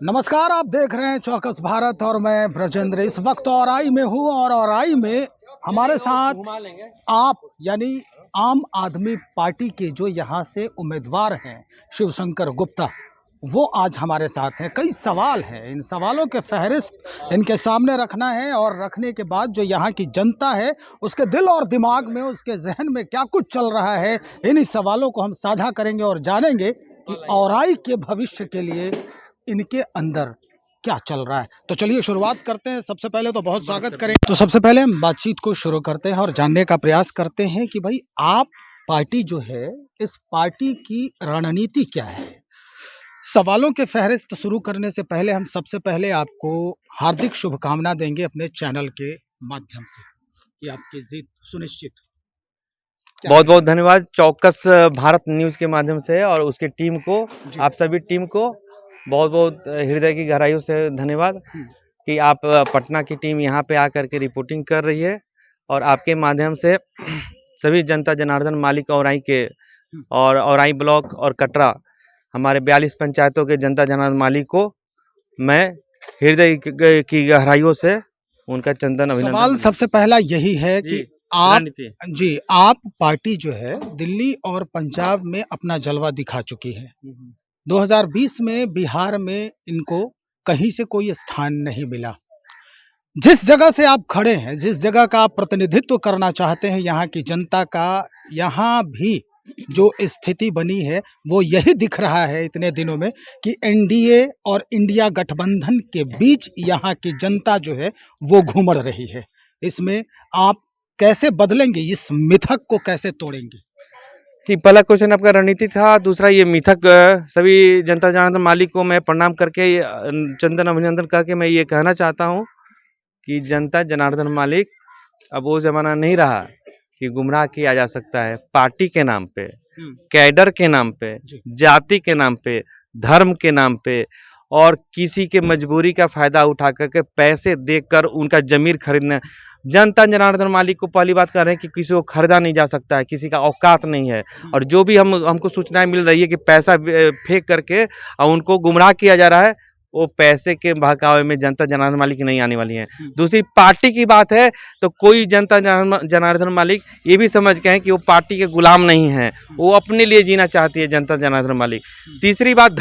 नमस्कार, आप देख रहे हैं चौकस भारत और मैं ब्रजेंद्र। इस वक्त औराई में हूँ और औराई में हमारे साथ आप यानी आम आदमी पार्टी के जो यहाँ से उम्मीदवार हैं शिवशंकर गुप्ता, वो आज हमारे साथ हैं। कई सवाल हैं, इन सवालों के फहरिस्त इनके सामने रखना है और रखने के बाद जो यहाँ की जनता है उसके दिल और दिमाग में, उसके जहन में क्या कुछ चल रहा है, इन्हीं सवालों को हम साझा करेंगे और जानेंगे कि औराई के भविष्य के लिए इनके अंदर क्या चल रहा है। तो चलिए शुरुआत करते हैं। सबसे पहले तो बहुत स्वागत करें। तो सबसे पहले हम बातचीत को शुरू करते हैं और जानने का प्रयास करते हैं कि भाई आप पार्टी जो है, इस पार्टी की रणनीति क्या है। सवालों के फहरिस्त शुरू करने से पहले हम सबसे पहले आपको हार्दिक शुभकामना देंगे अपने चैनल के माध्यम से कि आपकी जीत सुनिश्चित हो। बहुत बहुत धन्यवाद चौकस भारत न्यूज के माध्यम से और उसकी टीम को, आप सभी टीम को बहुत बहुत हृदय की गहराइयों से धन्यवाद कि आप पटना की टीम यहाँ पे आकर के रिपोर्टिंग कर रही है और आपके माध्यम से सभी जनता जनार्दन मालिक औराई के और औराई ब्लॉक और कटरा हमारे 42 पंचायतों के जनता जनार्दन मालिक को मैं हृदय की गहराइयों से उनका चंदन अभिनंदन। सवाल सबसे पहला यही है कि आप पार्टी जो है दिल्ली और पंजाब में अपना जलवा दिखा चुकी है। 2020 में बिहार में इनको कहीं से कोई स्थान नहीं मिला। जिस जगह से आप खड़े हैं, जिस जगह का आप प्रतिनिधित्व करना चाहते हैं यहाँ की जनता का, यहाँ भी जो स्थिति बनी है वो यही दिख रहा है इतने दिनों में कि एनडीए और इंडिया गठबंधन के बीच यहाँ की जनता जो है वो घूमड़ रही है। इसमें आप कैसे बदलेंगे, इस मिथक को कैसे तोड़ेंगे? कि पहला क्वेश्चन आपका रणनीति था, दूसरा ये मिथक। सभी जनता जनार्दन मालिक को मैं प्रणाम करके चंदन अभिनंदन करके मैं ये कहना चाहता हूँ कि जनता जनार्दन मालिक अब वो जमाना नहीं रहा कि गुमराह किया जा सकता है पार्टी के नाम पे, कैडर के नाम पे, जाति के नाम पे, धर्म के नाम पे और किसी के मजबूरी का फायदा उठा करके पैसे देकर उनका जमीर खरीदना। जनता जनार्दन मालिक को पहली बात कर रहे हैं कि किसी को खरीदा नहीं जा सकता है, किसी का औकात नहीं है। और जो भी हमको सूचनाएं मिल रही है कि पैसा फेंक करके और उनको गुमराह किया जा रहा है, वो पैसे के बहकावे में जनता जनार्दन मालिक नहीं आने वाली है। दूसरी पार्टी की बात है तो कोई जनता जनार्दन मालिक ये भी समझ गए हैं कि वो पार्टी के गुलाम नहीं है, वो अपने लिए जीना चाहती है जनता जनार्दन मालिक। तीसरी बात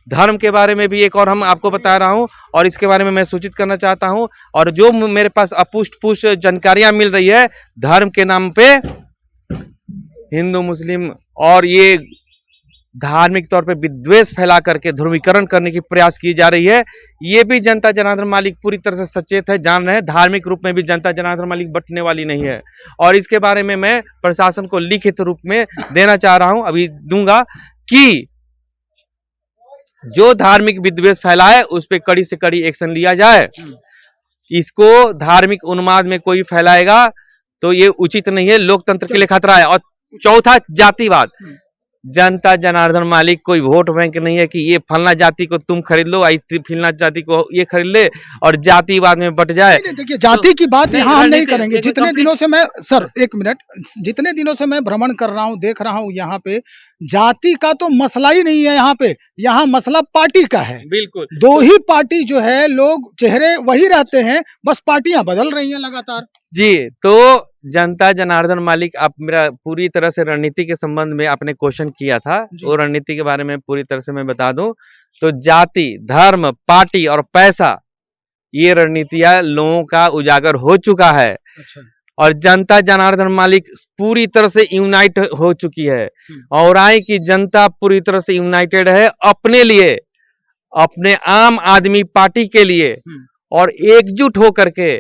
धर्म के बारे में भी एक और हम आपको बता रहा हूं और इसके बारे में मैं सूचित करना चाहता हूं। और जो मेरे पास अपुष्ट जानकारियां मिल रही है, धर्म के नाम पे हिंदू मुस्लिम और ये धार्मिक तौर पे विद्वेष फैला करके ध्रुवीकरण करने की प्रयास की जा रही है। ये भी जनता जनार्दन मालिक पूरी तरह से सचेत है, जान रहे हैं। धार्मिक रूप में भी जनता जनार्दन मालिक बटने वाली नहीं है और इसके बारे में मैं प्रशासन को लिखित रूप में देना चाह रहा हूं, अभी दूंगा, कि जो धार्मिक विद्वेष फैलाए उस पर कड़ी से कड़ी एक्शन लिया जाए। इसको धार्मिक उन्माद में कोई फैलाएगा तो ये उचित नहीं है, लोकतंत्र के लिए खतरा है। और चौथा, जातिवाद। जनता जनार्दन मालिक कोई वोट बैंक नहीं है कि ये फलना जाति को तुम खरीद लो, फिलना जाति को ये खरीद ले और जातिवाद में बट जाए। देखिए, जाति की बात यहाँ हम नहीं करेंगे। जितने दिनों से मैं, सर एक मिनट, जितने दिनों से मैं भ्रमण कर रहा हूँ, देख रहा हूँ, यहाँ पे जाति का तो मसला ही नहीं है। यहाँ मसला पार्टी का है। बिल्कुल, दो ही पार्टी जो है, लोग चेहरे वही रहते हैं, बस पार्टियां बदल रही हैं लगातार। जी, तो जनता जनार्दन मालिक, आप मेरा पूरी तरह से रणनीति के संबंध में आपने क्वेश्चन किया था, वो रणनीति के बारे में पूरी तरह से मैं बता दूं तो जाति, धर्म, पार्टी और पैसा, ये रणनीतियां लोगों का उजागर हो चुका है। अच्छा। और जनता जनार्दन मालिक पूरी तरह से यूनाइट हो चुकी है। औराई की जनता पूरी तरह से यूनाइटेड है अपने लिए, अपने आम आदमी पार्टी के लिए, और एकजुट होकर के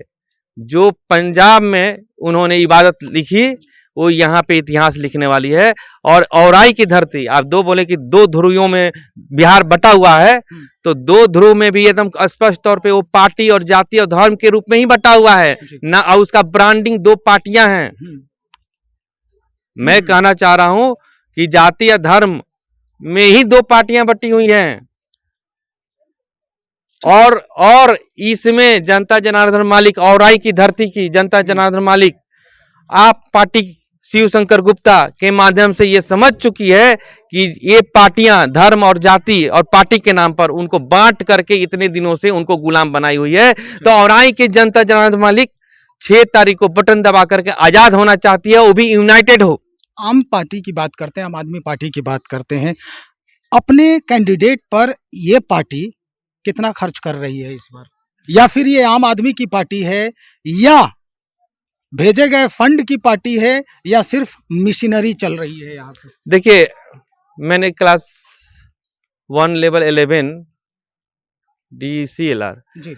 जो पंजाब में उन्होंने इबादत लिखी वो यहाँ पे इतिहास लिखने वाली है। और औराई की धरती, आप दो बोले कि दो ध्रुवों में बिहार बटा हुआ है, तो दो ध्रुव में भी एकदम स्पष्ट तौर पे वो पार्टी और जाति और धर्म के रूप में ही बटा हुआ है ना, और उसका ब्रांडिंग दो पार्टियां हैं। मैं कहना चाह रहा हूं कि जाति या धर्म में ही दो पार्टियां बटी हुई हैं और इसमें जनता जनार्दन मालिक, औराई की धरती की जनता जनार्दन मालिक, आप पार्टी शिव शंकर गुप्ता के माध्यम से ये समझ चुकी है कि ये पार्टियां धर्म और जाति और पार्टी के नाम पर उनको बांट करके इतने दिनों से उनको गुलाम बनाई हुई है। तो औराई की जनता जनार्दन मालिक 6 तारीख को बटन दबा करके आजाद होना चाहती है, वो भी यूनाइटेड हो। आम पार्टी की बात करते हैं, आम आदमी पार्टी की बात करते हैं, अपने कैंडिडेट पर ये पार्टी कितना खर्च कर रही है इस बार, या फिर ये आम आदमी की पार्टी है, या भेजे गए फंड की पार्टी है, या सिर्फ मिशनरी चल रही है यहाँ पे? देखिए, मैंने क्लास 1 लेवल 11 DCLR जी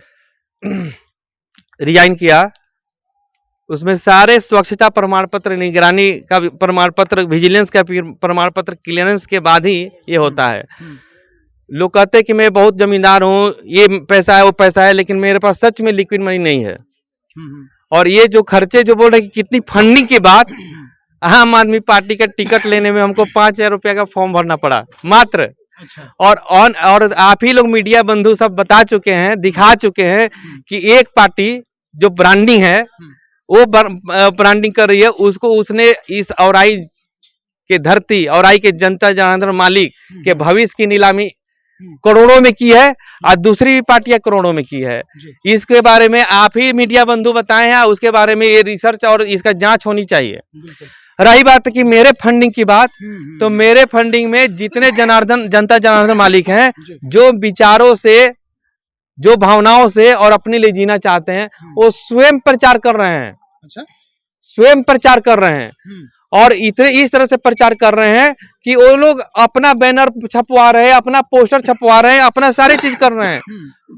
रिजाइन किया। उसमें सारे स्वच्छता प्रमाण पत्र, निगरानी का प्रमाण पत्र, विजिलेंस का प्रमाण पत्र, क्लियरेंस के बाद ही ये होता है। लोग कहते हैं कि मैं बहुत जमींदार हूँ, ये पैसा है वो पैसा है, लेकिन मेरे पास सच में लिक्विड मनी नहीं है। और ये जो खर्चे जो बोल रहे हैं कि कितनी फंडिंग के बाद आम आदमी पार्टी का टिकट लेने में हमको 5,000 रुपया का फॉर्म भरना पड़ा मात्र। अच्छा। और आप ही लोग मीडिया बंधु सब बता चुके हैं, दिखा चुके हैं कि एक पार्टी जो ब्रांडिंग है वो ब्रांडिंग कर रही है, उसको उसने इस औराई के धरती, औराई के जनता जनार्दन मालिक के भविष्य की नीलामी करोड़ों में की है, और दूसरी भी पार्टियां करोड़ों में की है। इसके बारे में आप ही मीडिया बंधु बताए हैं, उसके बारे में ये रिसर्च और इसका जांच होनी चाहिए। रही बात कि मेरे फंडिंग की बात, तो मेरे फंडिंग में जितने जनता जनार्दन मालिक हैं, जो विचारों से, जो भावनाओं से और अपने लिए जीना चाहते हैं, वो स्वयं प्रचार कर रहे हैं। अच्छा? स्वयं प्रचार कर रहे हैं, और इतने इस तरह से प्रचार कर रहे हैं कि वो लोग अपना बैनर छपवा रहे हैं, अपना पोस्टर छपवा रहे हैं, अपना सारी चीज कर रहे हैं।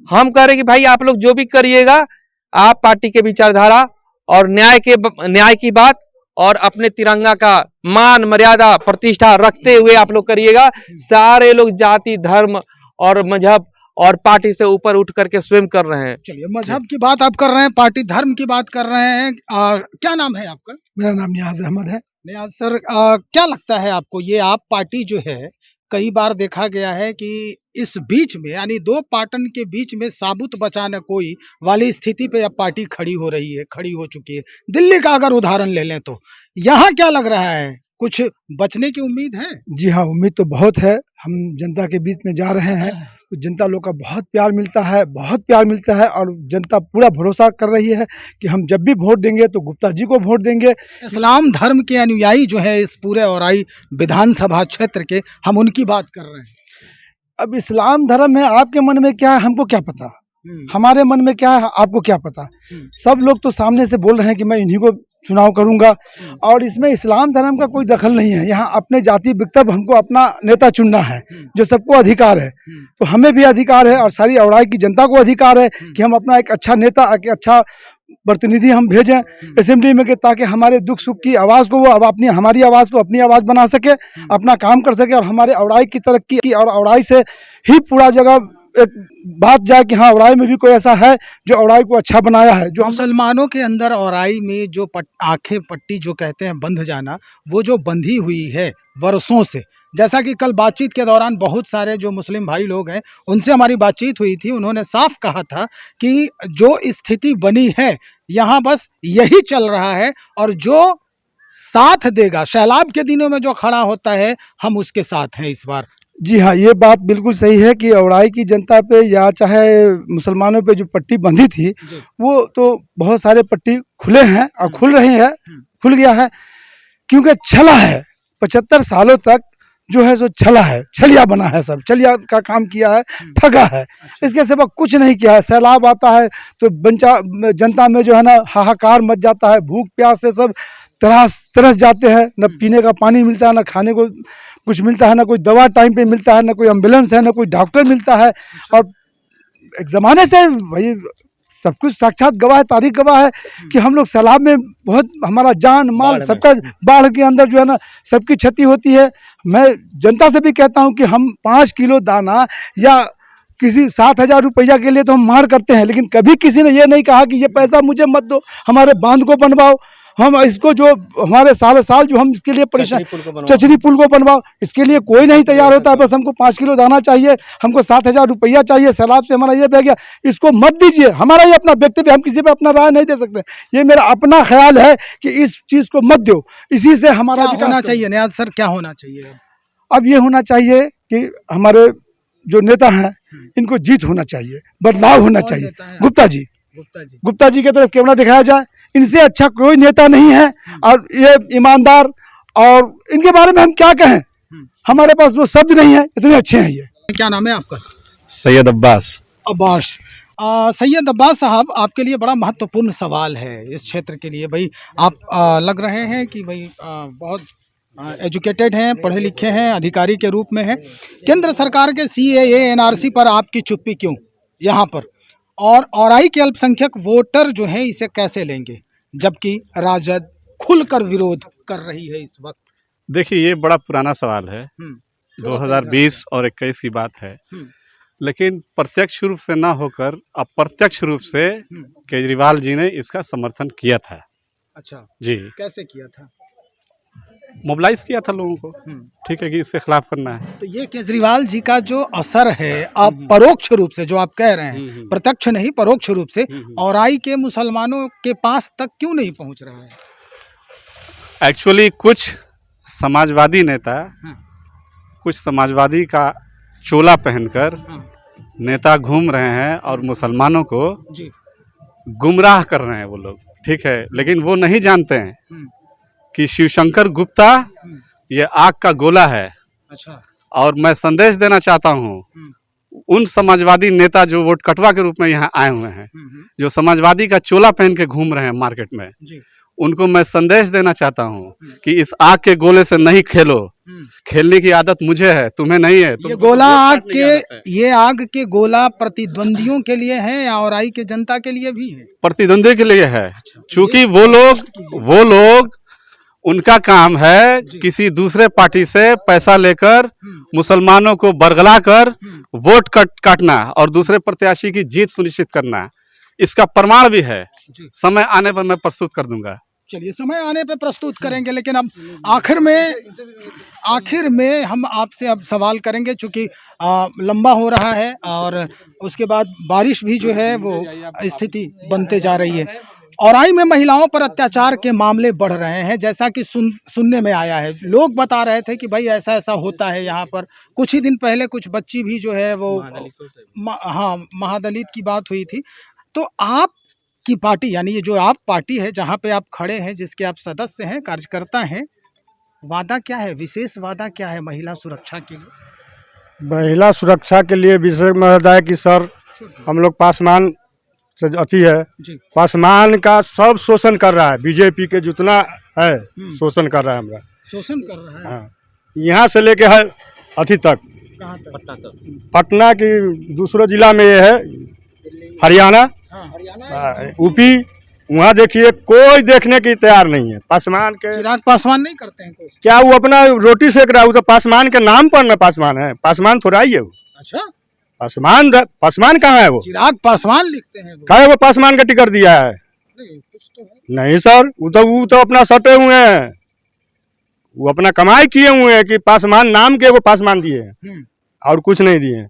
हम कह रहे हैं कि भाई आप लोग जो भी करिएगा, आप पार्टी के विचारधारा और न्याय की बात और अपने तिरंगा का मान मर्यादा प्रतिष्ठा रखते हुए आप लोग करिएगा। सारे लोग जाति, धर्म और मजहब और पार्टी से ऊपर उठ करके स्वयं कर रहे हैं। चलिए, मजहब की बात आप कर रहे हैं, पार्टी धर्म की बात कर रहे हैं। क्या नाम है आपका? मेरा नाम नियाज अहमद है। नियाज सर, क्या लगता है आपको, ये आप पार्टी जो है, कई बार देखा गया है कि इस बीच में, यानी 2 पार्टन के बीच में साबुत बचा न कोई वाली स्थिति पे अब पार्टी खड़ी हो रही है, खड़ी हो चुकी है। दिल्ली का अगर उदाहरण ले लें तो यहाँ क्या लग रहा है, कुछ बचने की उम्मीद है? जी हाँ, उम्मीद तो बहुत है। हम जनता के बीच में जा रहे हैं तो जनता लोग का बहुत प्यार मिलता है, बहुत प्यार मिलता है, और जनता पूरा भरोसा कर रही है कि हम जब भी वोट देंगे तो गुप्ता जी को वोट देंगे। इस्लाम धर्म के अनुयायी जो है इस पूरे औराई विधानसभा क्षेत्र के, हम उनकी बात कर रहे हैं। अब इस्लाम धर्म है, आपके मन में क्या है हमको क्या पता, हमारे मन में क्या है आपको क्या पता। सब लोग तो सामने से बोल रहे हैं कि मैं इन्हीं को चुनाव करूंगा, और इसमें इस्लाम धर्म का कोई दखल नहीं है। यहाँ अपने जाति विकल्प हमको अपना नेता चुनना है, जो सबको अधिकार है, तो हमें भी अधिकार है और सारी औराई की जनता को अधिकार है कि हम अपना एक अच्छा नेता, एक अच्छा प्रतिनिधि हम भेजें असेंबली में, ताकि हमारे दुख सुख की आवाज़ को वो अब अपनी, हमारी आवाज़ को अपनी आवाज़ बना सके, अपना काम कर सके, और हमारे औराई की तरक्की की, और औराई से ही पूरा जगह एक बात जाए कि हाँ औराई में भी कोई ऐसा है जो औराई को अच्छा बनाया है। जो मुसलमानों के अंदर औराई में जो आंखें पट्टी जो कहते हैं बंध जाना, वो जो बंधी हुई है वर्षों से, जैसा कि कल बातचीत के दौरान बहुत सारे जो मुस्लिम भाई लोग हैं उनसे हमारी बातचीत हुई थी, उन्होंने साफ कहा था कि जो स्थिति बनी है यहाँ बस यही चल रहा है, और जो साथ देगा, सैलाब के दिनों में जो खड़ा होता है, हम उसके साथ हैं इस बार। जी हाँ, ये बात बिल्कुल सही है कि औराई की जनता पे या चाहे मुसलमानों पे जो पट्टी बंधी थी, वो तो बहुत सारे पट्टी खुले हैं और खुल रही है, खुल गया है, क्योंकि छला है 75 सालों तक जो है सो छला है, छलिया बना है, सब छलिया का काम किया है, ठगा है, इसके सिवा कुछ नहीं किया है। सैलाब आता है तो जनता में जो है ना हाहाकार मच जाता है, भूख प्यास से सब तरस जाते हैं, न पीने का पानी मिलता है, न खाने को कुछ मिलता है, न कोई दवा टाइम पे मिलता है, न कोई एम्बुलेंस है, न कोई डॉक्टर मिलता है। और एक ज़माने से भाई सब कुछ साक्षात गवाह है, तारीख गवाह है कि हम लोग सैलाब में बहुत, हमारा जान माल सबका बाढ़ के अंदर जो है ना सबकी क्षति होती है। मैं जनता से भी कहता हूँ कि हम 5 किलो दाना या किसी 7,000 रुपया के लिए तो हम मार करते हैं, लेकिन कभी किसी ने ये नहीं कहा कि ये पैसा मुझे मत दो, हमारे बांध को बनवाओ, हम इसको जो हमारे साल साल जो हम इसके लिए परेशान, चचरी पुल को बनवाओ, इसके लिए कोई नहीं तैयार होता है। बस हमको 5 किलो दाना चाहिए, हमको 7,000 रुपया चाहिए, सैलाब से हमारा ये बह गया, इसको मत दीजिए। हमारा ये अपना व्यक्तित्व, हम किसी पे अपना राय नहीं दे सकते, ये मेरा अपना ख्याल है कि इस चीज को मत दो। इसी से हमारा क्या होना चाहिए नियाज सर, क्या होना चाहिए? अब ये होना चाहिए कि हमारे जो नेता हैं इनको जीत होना चाहिए, बदलाव होना चाहिए। गुप्ता जी की तरफ कैमरा दिखाया जाए, इनसे अच्छा कोई नेता नहीं है और ये ईमानदार, और इनके बारे में हम क्या कहें, हमारे पास वो शब्द नहीं है, इतने अच्छे हैं ये। क्या नाम है आपका? सैयद अब्बास। सैयद अब्बास साहब, आपके लिए बड़ा महत्वपूर्ण सवाल है इस क्षेत्र के लिए। भाई आप लग रहे हैं कि भाई बहुत एजुकेटेड हैं, पढ़े लिखे हैं, अधिकारी के रूप में हैं। केंद्र सरकार के CAA NRC पर आपकी चुप्पी क्यों यहाँ पर? और औराई के अल्पसंख्यक वोटर जो हैं इसे कैसे लेंगे, जबकि राजद खुलकर विरोध कर रही है इस वक्त? देखिए, ये बड़ा पुराना सवाल है, 2020 और 21 की बात है, लेकिन प्रत्यक्ष रूप से ना होकर अप्रत्यक्ष रूप से केजरीवाल जी ने इसका समर्थन किया था। अच्छा जी, कैसे किया था? मोबिलाइज किया था लोगों को, ठीक है, कि इसके खिलाफ करना है। तो ये केजरीवाल जी का जो असर है अब परोक्ष रूप से जो आप कह रहे हैं, प्रत्यक्ष नहीं परोक्ष रूप से औराई के मुसलमानों के पास तक क्यों नहीं पहुंच रहा है? एक्चुअली कुछ समाजवादी नेता, कुछ समाजवादी का चोला पहनकर नेता घूम रहे हैं और मुसलमानों को गुमराह कर रहे हैं वो लोग, ठीक है, लेकिन वो नहीं जानते हैं कि शिवशंकर गुप्ता ये आग का गोला है। अच्छा। और मैं संदेश देना चाहता हूँ उन समाजवादी नेता जो वोट कटवा के रूप में यहाँ आए हुए हैं, जो समाजवादी का चोला पहन के घूम रहे हैं मार्केट में, उनको मैं संदेश देना चाहता हूँ कि इस आग के गोले से नहीं खेलो। खेलने की आदत मुझे है, तुम्हें नहीं है। ये गोला आग के गोला प्रतिद्वंदियों के लिए है या औराई के जनता के लिए भी है? प्रतिद्वंदी के लिए है, चूंकि वो लोग उनका काम है किसी दूसरे पार्टी से पैसा लेकर मुसलमानों को बरगला कर वोट काटना और दूसरे प्रत्याशी की जीत सुनिश्चित करना। इसका प्रमाण भी है, समय आने पर मैं प्रस्तुत कर दूंगा। चलिए, समय आने पे प्रस्तुत करेंगे, लेकिन अब आखिर में हम आपसे अब सवाल करेंगे, चूंकि लंबा हो रहा है और उसके बाद बारिश भी जो है वो स्थिति बनते जा रही है। औराई में महिलाओं पर अत्याचार के मामले बढ़ रहे हैं, जैसा कि सुनने में आया है। लोग बता रहे थे कि भाई ऐसा ऐसा होता है यहाँ पर। कुछ ही दिन पहले कुछ बच्ची भी जो है वो महादलित की बात हुई थी। तो आप की पार्टी, यानी ये जो आप पार्टी है जहाँ पे आप खड़े हैं, जिसके आप सदस्य हैं, कार्यकर्ता हैं, वादा क्या है, विशेष वादा क्या है महिला सुरक्षा के लिए? महिला सुरक्षा के लिए विशेष वादा है कि सर हम लोग पासवान से अति है, पासवान का सब शोषण कर रहा है, बीजेपी के जितना है शोषण कर रहा है, हमारा शोषण कर रहा है। हाँ, यहाँ से लेके है अति तक, पटना की दूसरे जिला में ये है, हरियाणा, यूपी, वहाँ देखिए कोई देखने की तैयार नहीं है। पासवान के चिराग पासवान नहीं करते हैं कुछ? क्या वो अपना रोटी सेक रहा है? वो तो पासवान के नाम पर ना पासवान है, पासवान थोड़ा ही है वो। अच्छा, पासवान कहाँ है? वो चिराग पासवान लिखते हैं। क्या वो पासवान का टिकट दिया है? नहीं, कुछ तो है। नहीं सर, वो तो अपना सटे हुए हैं, वो अपना कमाई किए हुए हैं कि पासवान नाम के वो पासवान दिए हैं और कुछ नहीं दिए।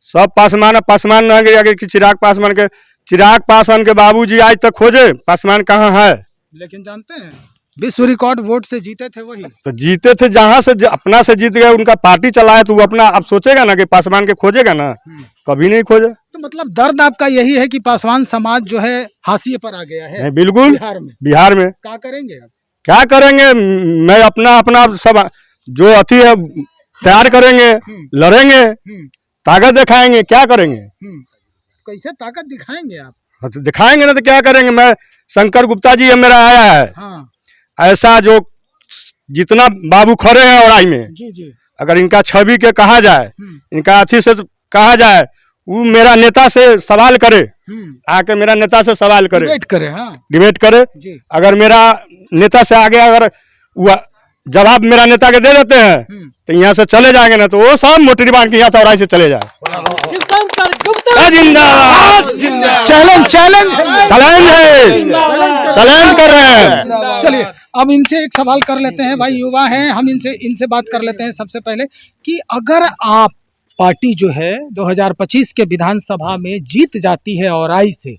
सब पासवान रह गया कि चिराग पासवान के बाबूजी आज तक खोजे पासवान कहाँ है। लेकिन जानते हैं विश्व रिकॉर्ड वोट से जीते थे, वही तो जीते थे, जहाँ से अपना से जीत गए, उनका पार्टी चलाए तो वो अपना अब सोचेगा ना कि पासवान के खोजेगा ना, कभी नहीं खोजे। तो मतलब दर्द आपका यही है कि पासवान समाज जो है हाशिए पर आ गया है। बिल्कुल, बिहार में क्या करेंगे अब? क्या करेंगे? मैं अपना सब जो अति है तैयार करेंगे, लड़ेंगे, ताकत दिखाएंगे। क्या करेंगे? कैसे ताकत दिखाएंगे आप? दिखाएंगे ना तो क्या करेंगे? मैं शंकर गुप्ता जी मेरा आया है। हाँ। ऐसा जो जितना बाबू खड़े हैं औराई में, जी। अगर इनका छवि के कहा जाए, इनका अथी से कहा जाए, वो मेरा नेता से सवाल करे, आके मेरा नेता से सवाल करे, डिबेट करे। अगर मेरा नेता से आगे अगर जवाब मेरा नेता के दे देते हैं तो यहाँ से चले जाएंगे ना, तो वो सब मोटरी बांध के यहाँ से औराई से चले जाए। जिंदाबाद, चैलेंज है। चैलेंज कर रहे हैं। चलिए अब इनसे एक सवाल कर लेते हैं, भाई युवा हैं, हम इनसे बात कर लेते हैं सबसे पहले कि अगर आप पार्टी जो है 2025 के विधानसभा में जीत जाती है औराई से,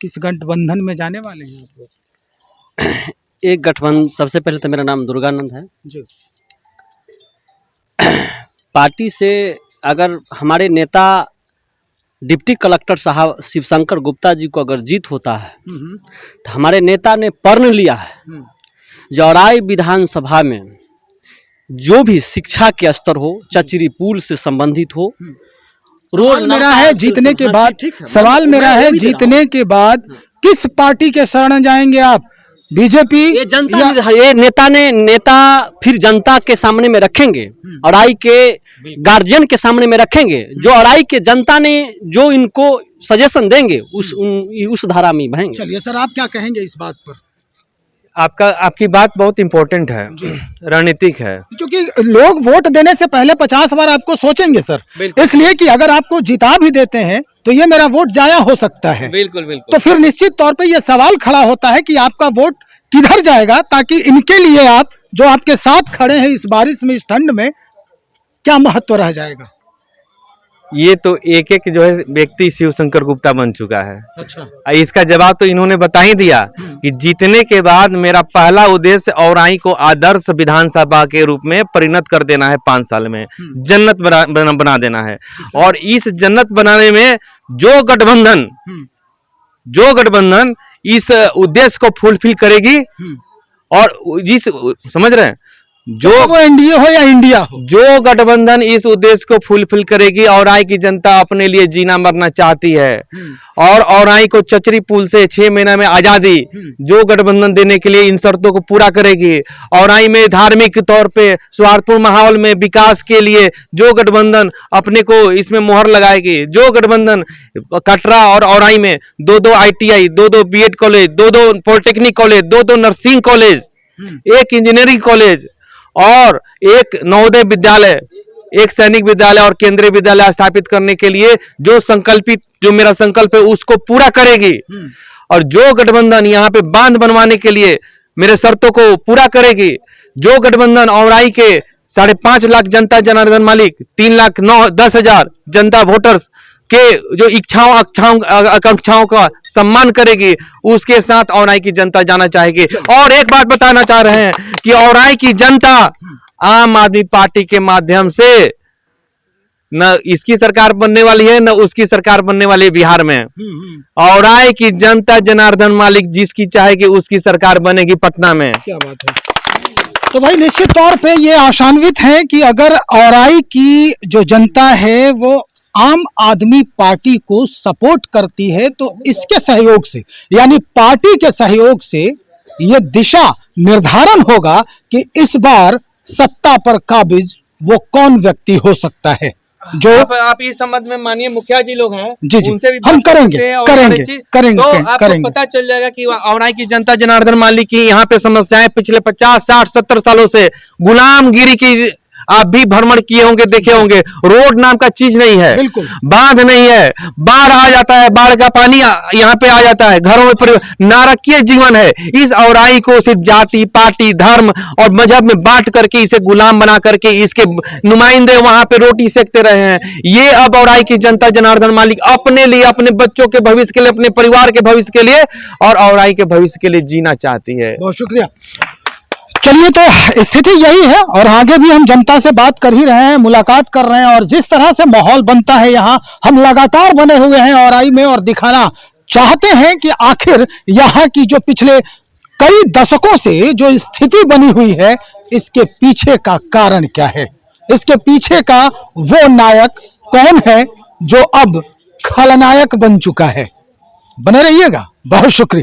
किस गठबंधन में जाने वाले हैं आप लोग? एक गठबंधन, सबसे पहले तो मेरा नाम दुर्गानंद है जी। पार्टी से अगर हमारे नेता डिप्टी कलेक्टर साहब शिवशंकर गुप्ता जी को अगर जीत होता है तो हमारे नेता ने प्रण लिया है जौराई विधानसभा में जो भी शिक्षा के स्तर हो, चचरी पुल से संबंधित हो, सवाल मेरा है जीतने के बाद, सवाल मेरा है जीतने के बाद किस पार्टी के शरण जाएंगे आप? बीजेपी? ये जनता, ये नेता फिर जनता के सामने में रखेंगे, औराई के गार्जियन के सामने में रखेंगे, जो औराई के जनता ने जो इनको सजेशन देंगे उस धारा में बहेंगे। चलिए सर, आप क्या कहेंगे इस बात पर? आपकी बात बहुत इम्पोर्टेंट है, रणनीतिक है, क्योंकि लोग वोट देने से पहले 50 बार आपको सोचेंगे सर, इसलिए कि अगर आपको जिता भी देते हैं तो ये मेरा वोट जाया हो सकता है। बिल्कुल बिल्कुल। तो फिर निश्चित तौर पे ये सवाल खड़ा होता है कि आपका वोट किधर जाएगा, ताकि इनके लिए आप जो आपके साथ खड़े हैं इस बारिश में, इस ठंड में, क्या महत्व रह जाएगा? ये तो एक एक जो है व्यक्ति शिवशंकर गुप्ता बन चुका है। अच्छा। इसका जवाब तो इन्होंने बता ही दिया कि जीतने के बाद मेरा पहला उद्देश्य औराई को आदर्श विधानसभा के रूप में परिणत कर देना है, 5 साल में जन्नत बना देना है। और इस जन्नत बनाने में जो गठबंधन इस उद्देश्य को फुलफिल करेगी, और जिस समझ रहे हैं, जो वो एनडीए हो या इंडिया हो, जो गठबंधन इस उद्देश्य को फुलफिल करेगी, औराई की जनता अपने लिए जीना मरना चाहती है, और औराई को चचरी पुल से 6 महीना में आजादी जो गठबंधन देने के लिए इन शर्तों को पूरा करेगी, औराई में धार्मिक तौर पे सौहार्दपूर्ण माहौल में विकास के लिए जो गठबंधन अपने को इसमें मोहर लगाएगी, जो गठबंधन कटरा और औराई में 2-2 ITI, 2-2 BEd college, 2-2 polytechnic college, 2-2 nursing college, 1 engineering college और 1 नवोदय विद्यालय, 1 सैनिक विद्यालय और केंद्रीय विद्यालय स्थापित करने के लिए जो मेरा संकल्प है उसको पूरा करेगी, और जो गठबंधन यहाँ पे बांध बनवाने के लिए मेरे शर्तों को पूरा करेगी, जो गठबंधन औराई के 5.5 लाख जनता जनार्दन मालिक, 3,09,10,000 जनता वोटर्स के जो आकांक्षाओं का सम्मान करेगी, उसके साथ औराई की जनता जाना चाहेगी। और एक बात बताना चाह रहे हैं कि औराई की जनता आम आदमी पार्टी के माध्यम से न इसकी सरकार बनने वाली है, न उसकी सरकार बनने वाली है बिहार में। औराई की जनता जनार्दन मालिक जिसकी चाहेगी उसकी सरकार बनेगी पटना में। क्या बात है। तो भाई निश्चित तौर पे ये आशान्वित है कि अगर औराई की जो जनता है वो आम आदमी पार्टी को सपोर्ट करती है, तो इसके सहयोग से, यानी पार्टी के सहयोग से, ये दिशा निर्धारण होगा कि इस बार सत्ता पर काबिज वो कौन व्यक्ति हो सकता है। जो आप इस संबंध में मानिए मुखिया जी लोग हैं, जी उनसे भी हम करेंगे तो आपको पता चल जाएगा कि औराई की जनता जनार्दन मालिक की यहाँ पे समस्याएं पिछले 50, 60, 70 सालों से गुलामगिरी की आप भी भ्रमण किए होंगे, देखे होंगे। रोड नाम का चीज नहीं है, बिल्कुल बांध नहीं है, बाढ़ आ जाता है, बाढ़ का पानी यहाँ पे आ जाता है, घरों में नारकीय जीवन है। इस औराई को सिर्फ जाति, पार्टी, धर्म और मजहब में बांट करके इसे गुलाम बना करके इसके नुमाइंदे वहां पे रोटी सेकते रहे हैं। ये अब औराई की जनता जनार्दन मालिक अपने लिए, अपने बच्चों के भविष्य के लिए, अपने परिवार के भविष्य के लिए और औराई के भविष्य के लिए जीना चाहती है। बहुत शुक्रिया। चलिए, तो स्थिति यही है और आगे भी हम जनता से बात कर ही रहे हैं, मुलाकात कर रहे हैं, और जिस तरह से माहौल बनता है यहाँ, हम लगातार बने हुए हैं औराई में और दिखाना चाहते हैं कि आखिर यहाँ की जो पिछले कई दशकों से जो स्थिति बनी हुई है, इसके पीछे का कारण क्या है, इसके पीछे का वो नायक कौन है जो अब खलनायक बन चुका है। बने रहिएगा, बहुत शुक्रिया।